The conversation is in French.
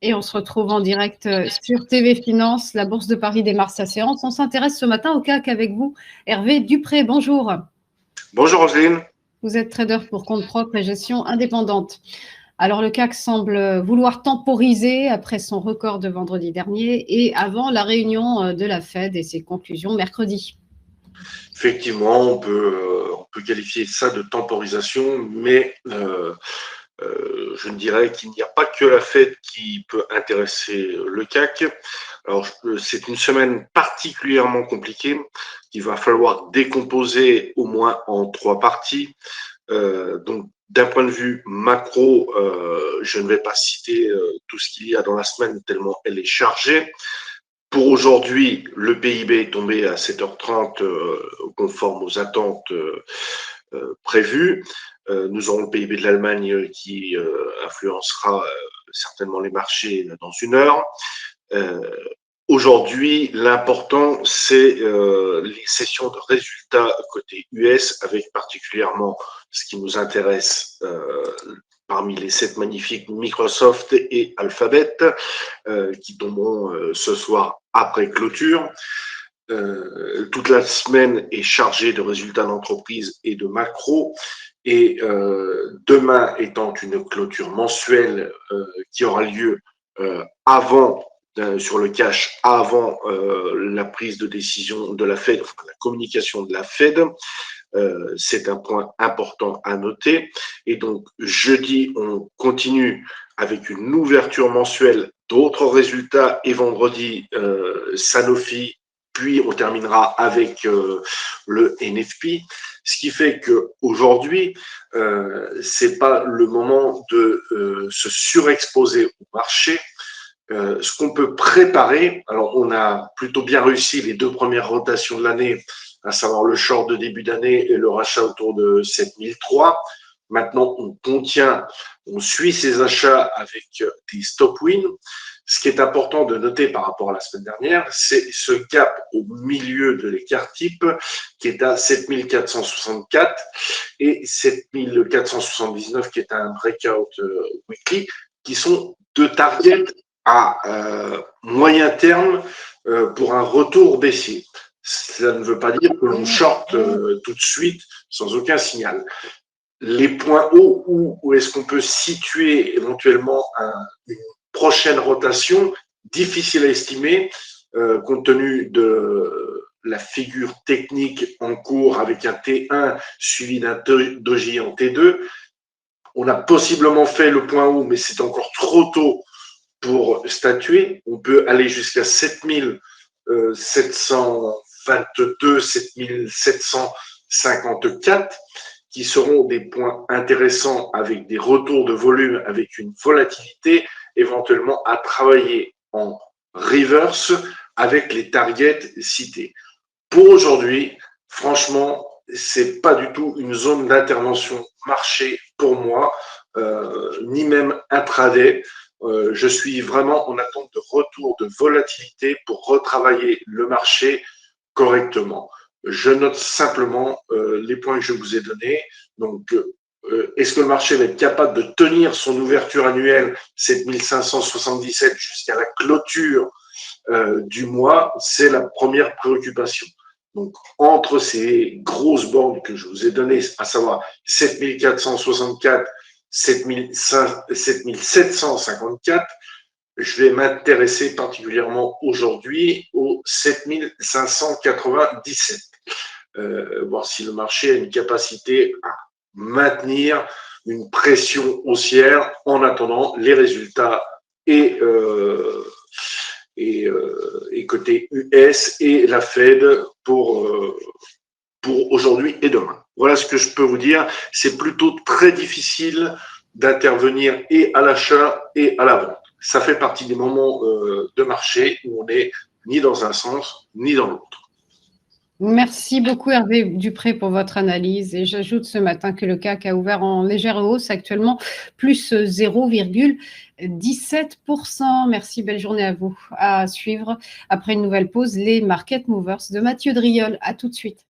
et on se retrouve en direct sur TV Finance. La Bourse de Paris démarre sa séance. On s'intéresse ce matin au CAC avec vous, Hervé Dupré. Bonjour. Bonjour Roselyne. Vous êtes trader pour compte propre et gestion indépendante. Alors le CAC semble vouloir temporiser après son record de vendredi dernier et avant la réunion de la Fed et ses conclusions mercredi. Effectivement, on peut qualifier ça de temporisation, mais je dirais qu'il n'y a pas que la Fed qui peut intéresser le CAC. Alors, c'est une semaine particulièrement compliquée qu'il va falloir décomposer au moins en 3 parties. Donc, d'un point de vue macro, je ne vais pas citer tout ce qu'il y a dans la semaine tellement elle est chargée. Pour aujourd'hui, le PIB est tombé à 7h30 conforme aux attentes prévues. Nous aurons le PIB de l'Allemagne qui influencera certainement les marchés dans une heure. Aujourd'hui, l'important, c'est les sessions de résultats côté US, avec particulièrement ce qui nous intéresse parmi les 7 magnifiques, Microsoft et Alphabet, qui tomberont ce soir après clôture. Toute la semaine est chargée de résultats d'entreprise et de macro. Et demain étant une clôture mensuelle qui aura lieu avant sur le cash avant la prise de décision de la Fed, enfin, la communication de la Fed. C'est un point important à noter. Et donc, jeudi, on continue avec une ouverture mensuelle d'autres résultats et vendredi, Sanofi, puis on terminera avec le NFP. Ce qui fait qu'aujourd'hui, c'est pas le moment de se surexposer au marché. Ce qu'on peut préparer, alors on a plutôt bien réussi les 2 premières rotations de l'année, à savoir le short de début d'année et le rachat autour de 7003. Maintenant, on suit ces achats avec des stop wins. Ce qui est important de noter par rapport à la semaine dernière, c'est ce gap au milieu de l'écart type qui est à 7464 et 7479 qui est un breakout weekly, qui sont 2 targets à moyen terme pour un retour baissier. Ça ne veut pas dire que l'on short tout de suite sans aucun signal. Les points hauts, où est-ce qu'on peut situer éventuellement une prochaine rotation, difficile à estimer compte tenu de la figure technique en cours avec un T1 suivi d'un doji en T2. On a possiblement fait le point haut, mais c'est encore trop tôt pour statuer. On peut aller jusqu'à 7722, 7754, qui seront des points intéressants avec des retours de volume, avec une volatilité, éventuellement à travailler en reverse avec les targets cités. Pour aujourd'hui, franchement, c'est pas du tout une zone d'intervention marché pour moi, ni même intraday. Je suis vraiment en attente de retour de volatilité pour retravailler le marché correctement. Je note simplement les points que je vous ai donnés. Donc, est-ce que le marché va être capable de tenir son ouverture annuelle 7577 jusqu'à la clôture du mois? C'est la première préoccupation. Donc, entre ces grosses bandes que je vous ai données, à savoir 7464, 7754, je vais m'intéresser particulièrement aujourd'hui aux 7597. Voir si le marché a une capacité à maintenir une pression haussière en attendant les résultats et côté US et la Fed pour aujourd'hui et demain. Voilà ce que je peux vous dire. C'est plutôt très difficile d'intervenir et à l'achat et à la vente. Ça fait partie des moments de marché où on n'est ni dans un sens ni dans l'autre. Merci beaucoup Hervé Dupré pour votre analyse et j'ajoute ce matin que le CAC a ouvert en légère hausse actuellement, plus 0,17%. Merci, belle journée à vous. À suivre après une nouvelle pause, les Market Movers de Mathieu Driol. À tout de suite.